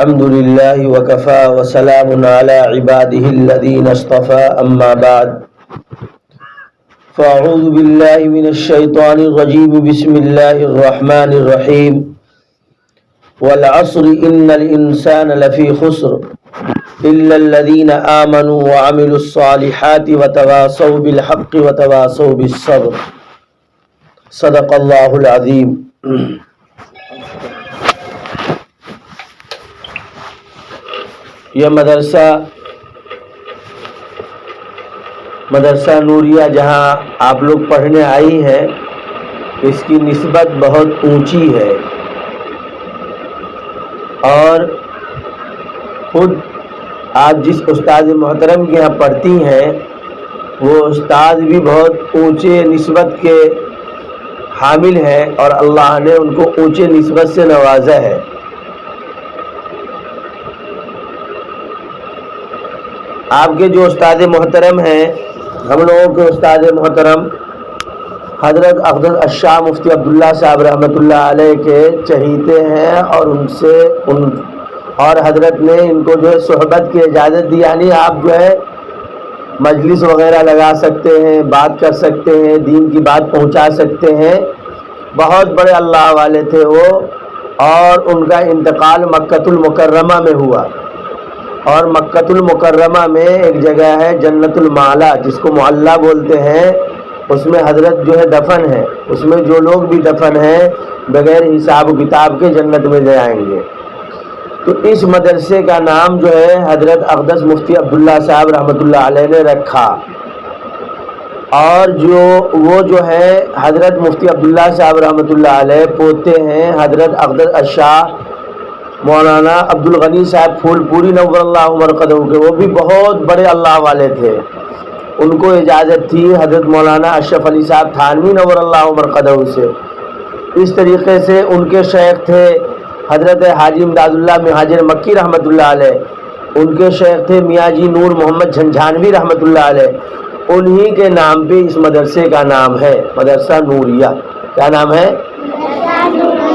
الحمد لله وكفى وسلام على عباده الذين اصطفى أما بعد فأعوذ بالله من الشيطان الرجيم بسم الله الرحمن الرحيم والعصر إن الإنسان لفي خسر إلا الذين آمنوا وعملوا الصالحات وتواصوا بالحق وتواصوا بالصبر صدق الله العظيم۔ یہ مدرسہ نوریہ جہاں آپ لوگ پڑھنے آئی ہیں، اس کی نسبت بہت اونچی ہے اور خود آپ جس استاد محترم کے یہاں پڑھتی ہیں وہ استاد بھی بہت اونچے نسبت کے حامل ہیں اور اللہ نے ان کو اونچے نسبت سے نوازا ہے۔ آپ کے جو استاد محترم ہیں، ہم لوگوں کے استاد محترم حضرت اقدس الشاہ مفتی عبداللہ صاحب رحمۃ اللہ علیہ کے چہیتے ہیں اور حضرت نے ان کو جو ہے صحبت کی اجازت دی، یعنی آپ جو ہے مجلس وغیرہ لگا سکتے ہیں، بات کر سکتے ہیں، دین کی بات پہنچا سکتے ہیں۔ بہت بڑے اللہ والے تھے وہ، اور ان کا انتقال مکۃ المکرمہ میں ہوا، اور مکۃ المکرمہ میں ایک جگہ ہے جنت المعلا جس کو معلا بولتے ہیں، اس میں حضرت جو ہے دفن ہے، اس میں جو لوگ بھی دفن ہیں بغیر حساب و کتاب کے جنت میں جائیں گے۔ تو اس مدرسے کا نام جو ہے حضرت اقدس مفتی عبداللہ صاحب رحمۃ اللہ علیہ نے رکھا، اور وہ جو ہے حضرت مفتی عبداللہ صاحب رحمۃ اللہ علیہ پوتے ہیں حضرت اقدس الشاہ مولانا عبدالغنی صاحب پھول پوری نور اللہ مرقدہ کے، وہ بھی بہت بڑے اللہ والے تھے۔ ان کو اجازت تھی حضرت مولانا اشرف علی صاحب تھانوی نور اللہ مرقدہ سے۔ اس طریقے سے ان کے شیخ تھے حضرت حاجی امداد اللہ مہاجر مکی رحمۃ اللہ علیہ، ان کے شیخ تھے میاں جی نور محمد جھنجھانوی رحمۃ اللہ علیہ، انہی کے نام پہ اس مدرسے کا نام ہے مدرسہ نوریہ۔ کیا نام ہے؟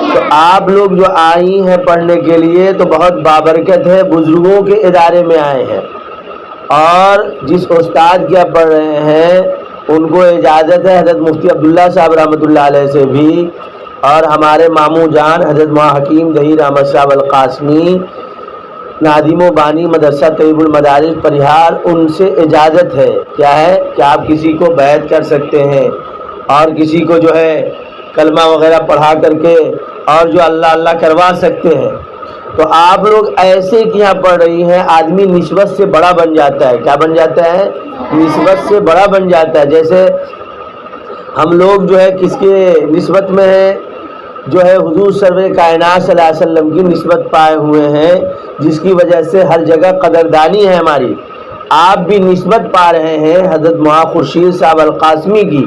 تو آپ لوگ جو آئی ہیں پڑھنے کے لیے تو بہت بابرکت ہے، بزرگوں کے ادارے میں آئے ہیں، اور جس استاد کیا پڑھ رہے ہیں ان کو اجازت ہے حضرت مفتی عبداللہ صاحب رحمۃ اللہ علیہ سے بھی، اور ہمارے ماموں جان حضرت مولانا حکیم ظہیر احمد صاحب القاسمی نادم و بانی مدرسہ طیب المدارس پریہار، ان سے اجازت ہے۔ کیا ہے کہ آپ کسی کو بیعت کر سکتے ہیں، اور کسی کو جو ہے کلمہ وغیرہ پڑھا کر کے اور جو اللہ اللہ کروا سکتے ہیں۔ تو آپ لوگ ایسے کہ یہاں پڑھ رہی ہیں، آدمی نسبت سے بڑا بن جاتا ہے۔ کیا بن جاتا ہے؟ نسبت سے بڑا بن جاتا ہے۔ جیسے ہم لوگ جو ہے کس کے نسبت میں ہیں، جو ہے حضور سرور کائنات صلی اللہ علیہ وسلم کی نسبت پائے ہوئے ہیں، جس کی وجہ سے ہر جگہ قدردانی ہے ہماری۔ آپ بھی نسبت پا رہے ہیں حضرت مولانا خورشید صاحب القاسمی کی،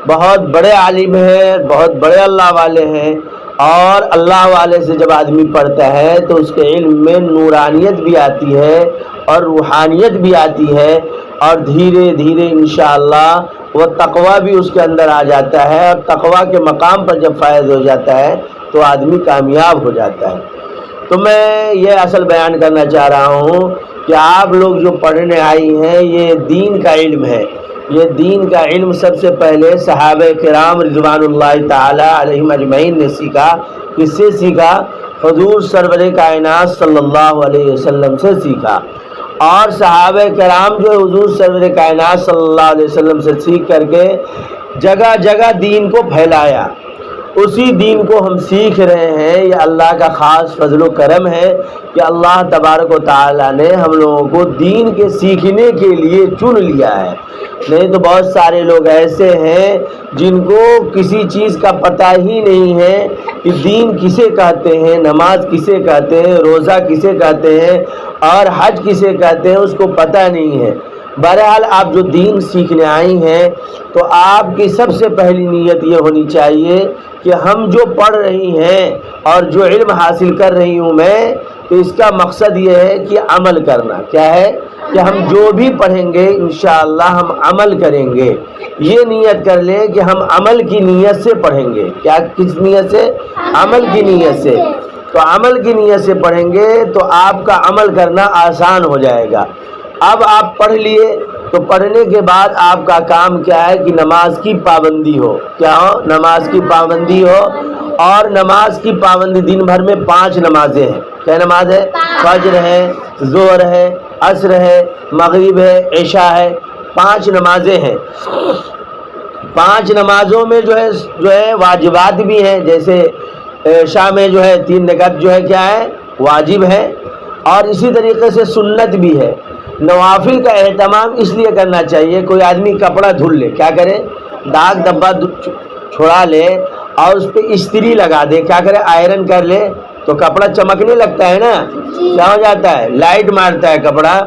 بہت بڑے عالم ہیں، بہت بڑے اللہ والے ہیں، اور اللہ والے سے جب آدمی پڑھتا ہے تو اس کے علم میں نورانیت بھی آتی ہے اور روحانیت بھی آتی ہے، اور دھیرے دھیرے انشاءاللہ وہ تقویٰ بھی اس کے اندر آ جاتا ہے، اور تقویٰ کے مقام پر جب فائز ہو جاتا ہے تو آدمی کامیاب ہو جاتا ہے۔ تو میں یہ اصل بیان کرنا چاہ رہا ہوں کہ آپ لوگ جو پڑھنے آئی ہیں یہ دین کا علم ہے۔ یہ دین کا علم سب سے پہلے صحابہ کرام رضوان اللہ تعالی علیہم اجمعین نے سیکھا۔ کس سے سیکھا؟ حضور سرور کائنات صلی اللہ علیہ وسلم سے سیکھا، اور صحابہ کرام جو حضور سرور کائنات صلی اللہ علیہ وسلم سے سیکھ کر کے جگہ جگہ دین کو پھیلایا۔ اسی دین کو ہم سیکھ رہے ہیں۔ یہ اللہ کا خاص فضل و کرم ہے کہ اللہ تبارک و تعالی نے ہم لوگوں کو دین کے سیکھنے کے لیے چن لیا ہے۔ نہیں تو بہت سارے لوگ ایسے ہیں جن کو کسی چیز کا پتہ ہی نہیں ہے کہ دین کسے کہتے ہیں، نماز کسے کہتے ہیں، روزہ کسے کہتے ہیں، اور حج کسے کہتے ہیں، اس کو پتہ نہیں ہے۔ بہرحال آپ جو دین سیکھنے آئی ہیں تو آپ کی سب سے پہلی نیت یہ ہونی چاہیے کہ ہم جو پڑھ رہی ہیں اور جو علم حاصل کر رہی ہوں میں، تو اس کا مقصد یہ ہے کہ عمل کرنا۔ کیا ہے؟ کہ ہم جو بھی پڑھیں گے انشاءاللہ ہم عمل کریں گے۔ یہ نیت کر لیں کہ ہم عمل کی نیت سے پڑھیں گے۔ کیا؟ کس نیت سے؟ عمل کی نیت سے۔ تو عمل کی نیت سے پڑھیں گے تو آپ کا عمل کرنا آسان ہو جائے گا۔ اب آپ پڑھ لیے تو پڑھنے کے بعد آپ کا کام کیا ہے کہ نماز کی پابندی ہو، کیا ہو؟ نماز کی پابندی ہو۔ اور نماز کی پابندی دن بھر میں 5 نمازیں ہیں۔ کیا نماز ہے؟ فجر ہے، ظہر ہے، عصر ہے، مغرب ہے، عشاء ہے، 5 نمازیں ہیں۔ 5 نمازوں میں جو ہے واجبات بھی ہیں، جیسے عشاء میں جو ہے 3 رکعت جو ہے کیا ہے؟ واجب ہے، اور اسی طریقے سے سنت بھی ہے۔ نوافل کا اہتمام اس لیے کرنا چاہیے، کوئی آدمی کپڑا دھل لے، کیا کرے؟ داغ دبا چھڑا لے اور اس پہ استری لگا دے، کیا کرے؟ آئرن کر لے تو کپڑا چمکنے لگتا ہے نا، کیا ہو جاتا ہے؟ لائٹ مارتا ہے کپڑا۔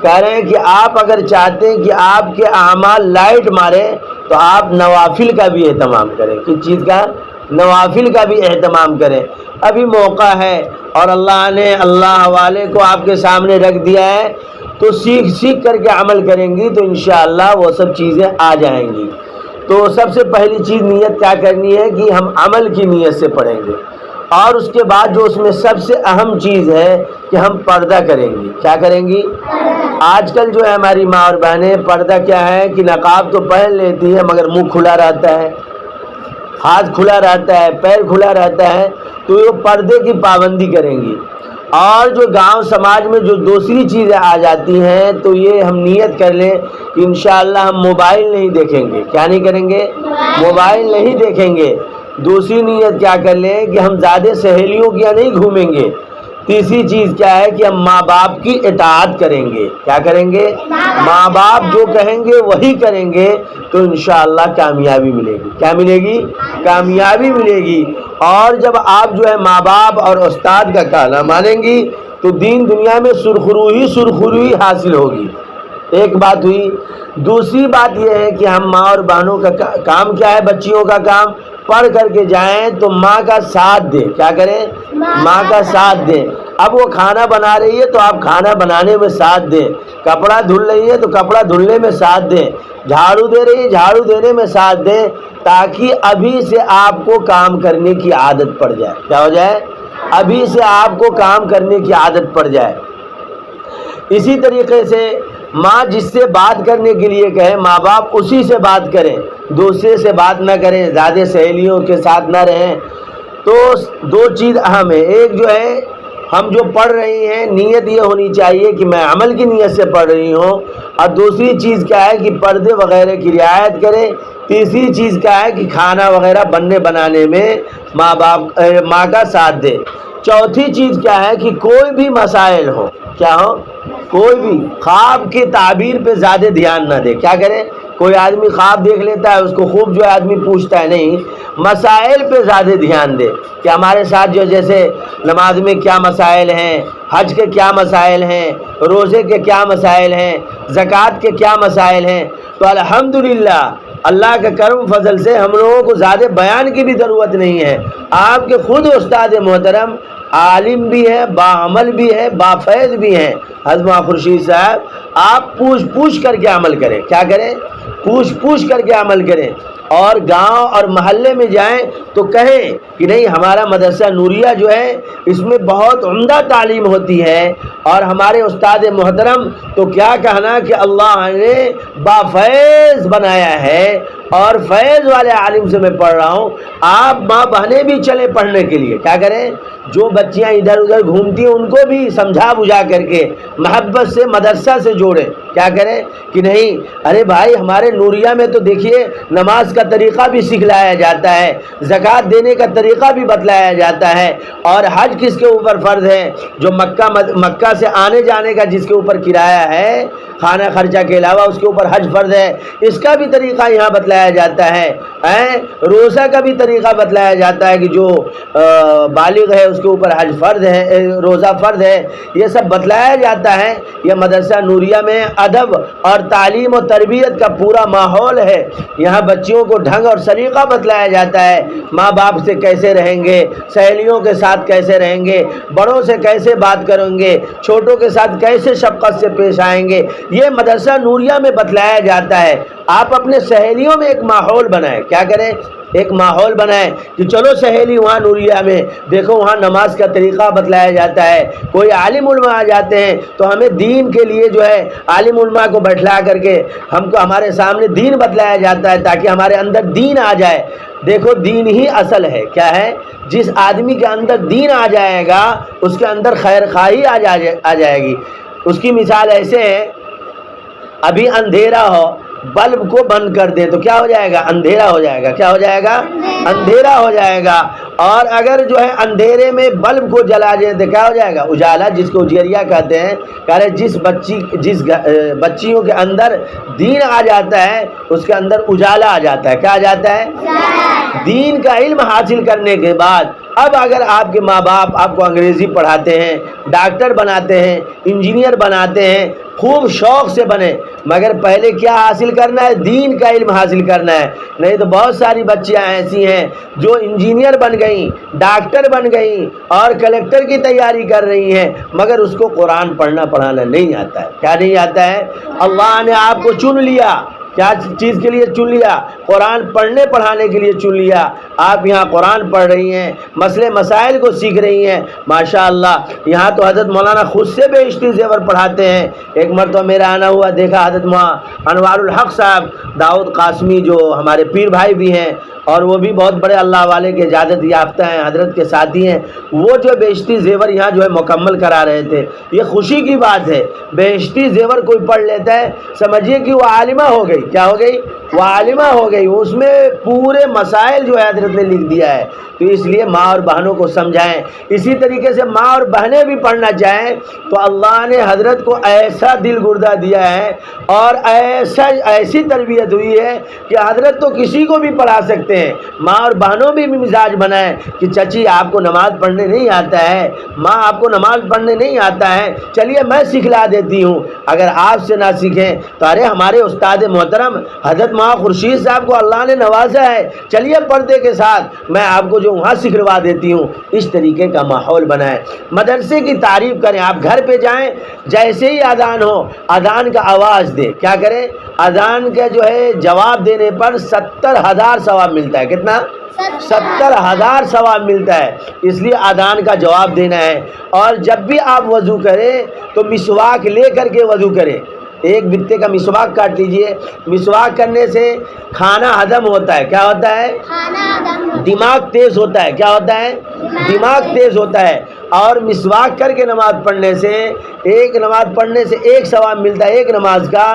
کہہ رہے ہیں کہ آپ اگر چاہتے ہیں کہ آپ کے اعمال لائٹ مارے تو آپ نوافل کا بھی اہتمام کریں۔ کس چیز کا؟ نوافل کا بھی اہتمام کریں۔ ابھی موقع ہے اور اللہ نے اللہ والے کو آپ کے سامنے رکھ دیا ہے، تو سیکھ کر کے عمل کریں گی تو انشاءاللہ وہ سب چیزیں آ جائیں گی۔ تو سب سے پہلی چیز نیت کیا کرنی ہے کہ ہم عمل کی نیت سے پڑھیں گے، اور اس کے بعد جو اس میں سب سے اہم چیز ہے کہ ہم پردہ کریں گی۔ کیا کریں گی؟ آج کل جو ہے ہماری ماں اور بہنیں پردہ کیا ہے کہ نقاب تو پہن لیتی ہے مگر منہ کھلا رہتا ہے، ہاتھ کھلا رہتا ہے، پیر کھلا رہتا ہے، تو یہ پردے کی پابندی کریں گی۔ اور جو گاؤں سماج میں جو دوسری چیزیں آ جاتی ہیں تو یہ ہم نیت کر لیں کہ انشاءاللہ ہم موبائل نہیں دیکھیں گے۔ کیا نہیں کریں گے؟ موبائل نہیں دیکھیں گے۔ دوسری نیت کیا کر لیں کہ ہم زیادہ سہیلیوں کے یہاں نہیں گھومیں گے۔ تیسری چیز کیا ہے کہ ہم ماں باپ کی اطاعت کریں گے۔ کیا کریں گے؟ ماں باپ جو کہیں گے وہی کریں گے تو انشاءاللہ کامیابی ملے گی۔ کیا ملے گی؟ کامیابی ملے گی۔ اور جب آپ جو ہے ماں باپ اور استاد کا کہنا مانیں گی تو دین دنیا میں سرخروئی حاصل ہوگی۔ ایک بات ہوئی۔ دوسری بات یہ ہے کہ ہم ماں اور بہنوں کا کام کیا ہے؟ بچیوں کا کام پڑھ کر کے جائیں تو ماں کا ساتھ دیں۔ کیا کریں؟ ماں کا ساتھ دیں۔ اب وہ کھانا بنا رہی ہے تو آپ کھانا بنانے میں ساتھ دیں، کپڑا دھل رہی ہے تو کپڑا دھلنے میں ساتھ دیں، جھاڑو دے رہی ہے جھاڑو دینے میں ساتھ دیں، تاکہ ابھی سے آپ کو کام کرنے کی عادت پڑ جائے۔ کیا ہو جائے؟ ابھی سے آپ کو کام کرنے کی عادت پڑ جائے۔ اسی طریقے سے ماں جس سے بات کرنے کے لیے کہے ماں باپ اسی سے بات کریں، دوسرے سے بات نہ کریں، زیادہ سہیلیوں کے ساتھ نہ رہیں۔ تو 2 چیز اہم ہے، ایک جو ہے ہم جو پڑھ رہی ہیں نیت یہ ہونی چاہیے کہ میں عمل کی نیت سے پڑھ رہی ہوں، اور دوسری چیز کیا ہے کہ پردے وغیرہ کی رعایت کریں۔ تیسری چیز کیا ہے کہ کھانا وغیرہ بنانے میں ماں کا ساتھ دے۔ چوتھی چیز کیا ہے کہ کوئی بھی مسائل ہو، کیا ہو؟ کوئی بھی خواب کی تعبیر پہ زیادہ دھیان نہ دے۔ کیا کرے؟ کوئی آدمی خواب دیکھ لیتا ہے اس کو خوب جو ہے آدمی پوچھتا ہے، نہیں، مسائل پہ زیادہ دھیان دے کہ ہمارے ساتھ جو جیسے نماز میں کیا مسائل ہیں، حج کے کیا مسائل ہیں، روزے کے کیا مسائل ہیں، زکوٰۃ کے کیا مسائل ہیں۔ تو الحمدللہ اللہ کے کرم فضل سے ہم لوگوں کو زیادہ بیان کی بھی ضرورت نہیں ہے۔ آپ کے خود استاد محترم عالم بھی ہے، باعمل بھی ہے، بافیض بھی ہیں، حضرت خورشید صاحب، آپ پوچھ کر کے عمل کریں۔ کیا کریں؟ پوچھ کر کے عمل کریں، اور گاؤں اور محلے میں جائیں تو کہیں کہ نہیں ہمارا مدرسہ نوریہ جو ہے اس میں بہت عمدہ تعلیم ہوتی ہے، اور ہمارے استاد محترم تو کیا کہنا کہ اللہ نے بافیض بنایا ہے، اور فیض والے عالم سے میں پڑھ رہا ہوں۔ آپ ماں بہنیں بھی چلیں پڑھنے کے لیے۔ کیا کریں؟ جو بچیاں ادھر ادھر گھومتی ہیں ان کو بھی سمجھا بجھا کر کے محبت سے مدرسہ سے جوڑیں۔ کیا کریں کہ نہیں ارے بھائی ہمارے نوریہ میں تو دیکھیے نماز کا طریقہ بھی سکھلایا جاتا ہے، زکوٰۃ دینے کا طریقہ بھی بتلایا جاتا ہے، اور حج کس کے اوپر فرض ہے؟ جو مکہ سے آنے جانے کا جس کے اوپر کرایہ ہے کھانا خرچہ کے علاوہ اس کے اوپر حج فرض ہے، اس کا بھی طریقہ یہاں بتلایا جاتا ہے۔ روزہ کا بھی طریقہ بتلایا جاتا ہے کہ جو بالغ ہے اس کے اوپر حج فرض ہے، روزہ فرض ہے، یہ سب بتلایا جاتا ہے۔ یہ مدرسہ نوریہ میں ادب اور تعلیم و تربیت کا پورا ماحول ہے، یہاں بچیوں کو ڈھنگ اور سلیقہ بتلایا جاتا ہے، ماں باپ سے کیسے رہیں گے، سہیلیوں کے ساتھ کیسے رہیں گے، بڑوں سے کیسے بات کریں گے، چھوٹوں کے ساتھ کیسے شفقت سے پیش آئیں گے، یہ مدرسہ نوریہ میں بتلایا جاتا ہے۔ آپ اپنے سہیلیوں میں ایک ماحول بنائیں۔ کیا کریں؟ ایک ماحول بنائیں کہ چلو سہیلی وہاں نوریہ میں دیکھو وہاں نماز کا طریقہ بتلایا جاتا ہے، کوئی عالم علماء آ جاتے ہیں تو ہمیں دین کے لیے جو ہے عالم علماء کو بٹھلا کر کے ہم کو ہمارے سامنے دین بتلایا جاتا ہے تاکہ ہمارے اندر دین آ جائے۔ دیکھو دین ہی اصل ہے، کیا ہے؟ جس آدمی کے اندر دین آ جائے گا اس کے اندر خیر خواہی آ جائے گی۔ اس کی مثال ایسے ہے، ابھی اندھیرا ہو، بلب کو بند کر دیں تو کیا ہو جائے گا؟ اندھیرا ہو جائے گا۔ کیا ہو جائے گا؟ اندھیرا ہو جائے گا۔ اور اگر جو ہے اندھیرے میں بلب کو جلا دیں تو کیا ہو جائے گا؟ اجالا، جس کو اجیریا کہتے ہیں۔ کہ جس بچیوں کے اندر دین آ جاتا ہے اس کے اندر اجالا آ جاتا ہے۔ کیا آ جاتا ہے؟ دین کا علم حاصل کرنے کے بعد اب اگر آپ کے ماں باپ آپ کو انگریزی پڑھاتے ہیں، ڈاکٹر بناتے ہیں، انجینئر بناتے ہیں، خوب شوق سے بنے، مگر پہلے کیا حاصل کرنا ہے؟ دین کا علم حاصل کرنا ہے۔ نہیں تو بہت ساری بچیاں ایسی ہیں جو انجینئر بن گئیں، ڈاکٹر بن گئیں اور کلیکٹر کی تیاری کر رہی ہیں، مگر اس کو قرآن پڑھنا پڑھانا نہیں آتا ہے۔ کیا نہیں آتا ہے؟ اللہ نے آپ کو چن لیا، کیا چیز کے لیے چن لیا؟ قرآن پڑھنے پڑھانے کے لیے چن لیا۔ آپ یہاں قرآن پڑھ رہی ہیں، مسئلے مسائل کو سیکھ رہی ہیں، ماشاءاللہ۔ یہاں تو حضرت مولانا خود سے بہشتی زیور پڑھاتے ہیں۔ ایک مرتبہ میرا آنا ہوا، دیکھا حضرت انوار الحق صاحب داؤد قاسمی جو ہمارے پیر بھائی بھی ہیں اور وہ بھی بہت بڑے اللہ والے کے اجازت یافتہ ہیں، حضرت کے ساتھی ہیں، وہ جو بہشتی زیور یہاں جو ہے مکمل کرا رہے تھے۔ یہ خوشی کی بات ہے، بہشتی زیور کوئی پڑھ لیتا ہے سمجھیے کہ وہ عالمہ ہو گئی۔ کیا ہو گئی؟ وہ عالمہ ہو گئی، اس میں پورے مسائل جو ہے حضرت نے لکھ دیا ہے۔ تو اس لیے ماں اور بہنوں کو سمجھائیں۔ اسی طریقے سے ماں اور بہنیں بھی پڑھنا چاہیں تو اللہ نے حضرت کو ایسا دل گردہ دیا ہے اور ایسی تربیت ہوئی ہے کہ حضرت تو کسی کو بھی پڑھا سکتے ہیں۔ ماں اور بہنوں بھی مزاج بنائیں کہ چچی آپ کو نماز پڑھنے نہیں آتا ہے، ماں آپ کو نماز پڑھنے نہیں آتا ہے، چلیے میں سکھلا دیتی ہوں۔ اگر آپ سے نہ سیکھیں تو ارے ہمارے استاد محترم حضرت ماں خورشید صاحب کو اللہ نے نوازا ہے، چلیے پردے کے ساتھ میں آپ کو جو وہاں سکھلوا دیتی ہوں۔ اس طریقے کا ماحول بنائیں، مدرسے کی تعریف کریں۔ آپ گھر پہ جائیں، جیسے ہی اذان ہو اذان کا آواز دیں، کیا کریں؟ اذان کا جو ہے جواب دینے پر 70,000 ثواب ملتا ہے۔ کتنا؟ 70,000 ثواب ملتا ہے۔ اس لیے اذان کا جواب دینا ہے۔ اور جب بھی آپ وضو کریں تو مسواک لے کر کے وضو کریں۔ ایک بتے کا مسواک کاٹ لیجئے۔ مسواک کرنے سے کھانا ہضم ہوتا ہے۔ کیا ہوتا ہے؟ دماغ تیز ہوتا ہے۔ کیا ہوتا ہے؟ دماغ تیز ہوتا ہے۔ اور مسواک کر کے نماز پڑھنے سے ایک ثواب ملتا ہے ایک نماز کا،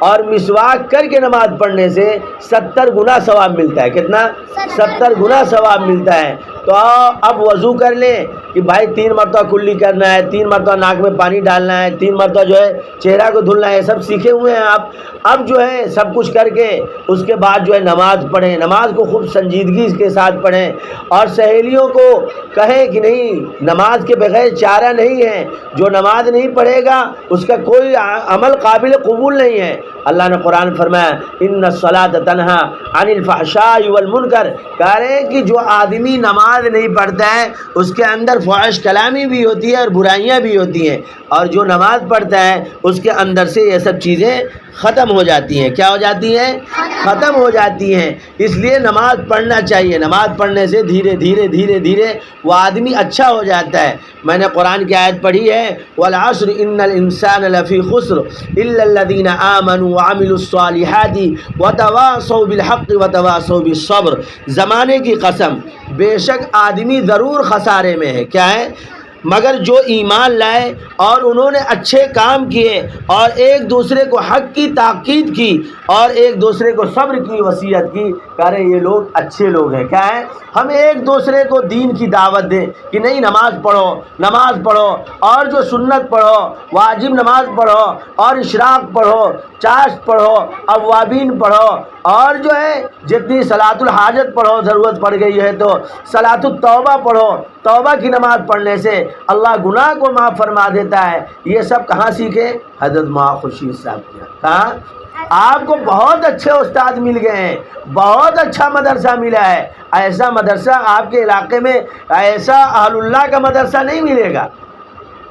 اور مسواک کر کے نماز پڑھنے سے 70 گنا ثواب ملتا ہے۔ کتنا؟ 70 گنا ثواب ملتا ہے۔ تو اب وضو کر لیں کہ بھائی 3 مرتبہ کلی کرنا ہے، 3 مرتبہ ناک میں پانی ڈالنا ہے، 3 مرتبہ جو ہے چہرہ کو دھلنا ہے، سب سیکھے ہوئے ہیں آپ۔ اب جو ہے سب کچھ کر کے اس کے بعد جو ہے نماز پڑھیں، نماز کو خوب سنجیدگی کے ساتھ پڑھیں، اور سہیلیوں کو کہیں کہ نہیں نماز کے بغیر چارہ نہیں ہے، جو نماز نہیں پڑھے گا اس کا کوئی عمل قابل قبول نہیں ہے۔ اللہ نے قرآن فرمایا ان الصلاۃ تنہا عن الفحشاء والمنکر، کہہ رہے ہیں کہ جو آدمی نماز نہیں پڑھتا ہے اس کے اندر فحش کلامی بھی ہوتی ہے اور برائیاں بھی ہوتی ہیں، اور جو نماز پڑھتا ہے اس کے اندر سے یہ سب چیزیں ختم ہو جاتی ہیں۔ کیا ہو جاتی ہیں؟ ختم ہو جاتی ہیں۔ اس لیے نماز پڑھنا چاہیے۔ نماز پڑھنے سے دھیرے دھیرے وہ آدمی اچھا ہو جاتا ہے۔ میں نے قرآن کی آیت پڑھی ہے والعصر ان الانسان لفی خسر الا الذین آمنوا وعملوا الصالحات وتواصوا بالحق وتواصوا بالصبر، زمانے کی قسم بے شک آدمی ضرور خسارے میں ہے۔ کیا ہے؟ مگر جو ایمان لائے اور انہوں نے اچھے کام کیے اور ایک دوسرے کو حق کی تاکید کی اور ایک دوسرے کو صبر کی وصیت کی، کہہ رہے یہ لوگ اچھے لوگ ہیں۔ کیا ہے؟ ہم ایک دوسرے کو دین کی دعوت دیں کہ نہیں نماز پڑھو اور جو سنت پڑھو، واجب نماز پڑھو اور اشراق پڑھو، چاشت پڑھو، اوابین پڑھو، اور جو ہے جتنی صلاۃ الحاجت پڑھو، ضرورت پڑ گئی ہے تو صلاۃ التوبہ پڑھو۔ توبہ کی نماز پڑھنے سے اللہ گناہ کو معاف فرما دیتا ہے۔ یہ سب کہاں سیکھے؟ حضرت ماں خورشید صاحب کے کہاں؟ آپ کو بہت اچھے استاد مل گئے ہیں، بہت اچھا مدرسہ ملا ہے۔ ایسا مدرسہ آپ کے علاقے میں، ایسا اہل اللہ کا مدرسہ نہیں ملے گا۔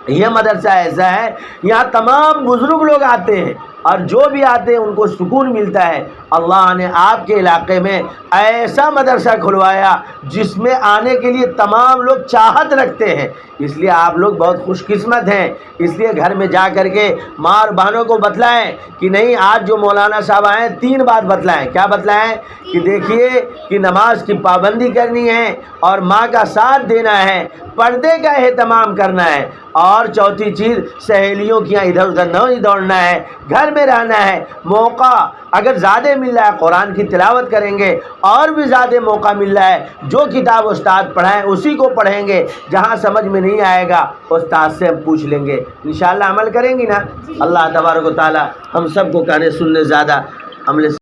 یہ مدرسہ ایسا ہے یہاں تمام بزرگ لوگ آتے ہیں، اور جو بھی آتے ہیں ان کو سکون ملتا ہے، اللہ نے آپ کے علاقے میں ایسا مدرسہ کھلوایا جس میں آنے کے لیے تمام لوگ چاہت رکھتے ہیں، اس لیے آپ لوگ بہت خوش قسمت ہیں۔ اس لیے گھر میں جا کر کے ماں اور بہنوں کو بتلائیں کہ نہیں، آج جو مولانا صاحب آئے 3 بات بتلائیں۔ کیا بتلائیں؟ کہ دیکھیے کہ نماز کی پابندی کرنی ہے اور ماں کا ساتھ دینا ہے، پردے کا اہتمام کرنا ہے، اور چوتھی چیز سہیلیوں کی ادھر ادھر نہیں دوڑنا ہے، گھر میں رہنا ہے۔ موقع اگر زیادہ مل رہا ہے قرآن کی تلاوت کریں گے، اور بھی زیادہ موقع مل رہا ہے جو کتاب استاد پڑھائیں اسی کو پڑھیں گے، جہاں سمجھ میں نہیں آئے گا استاد سے ہم پوچھ لیں گے، انشاءاللہ عمل کریں گی نا۔ اللہ تبارک و تعالی ہم سب کو کہنے سننے زیادہ عمل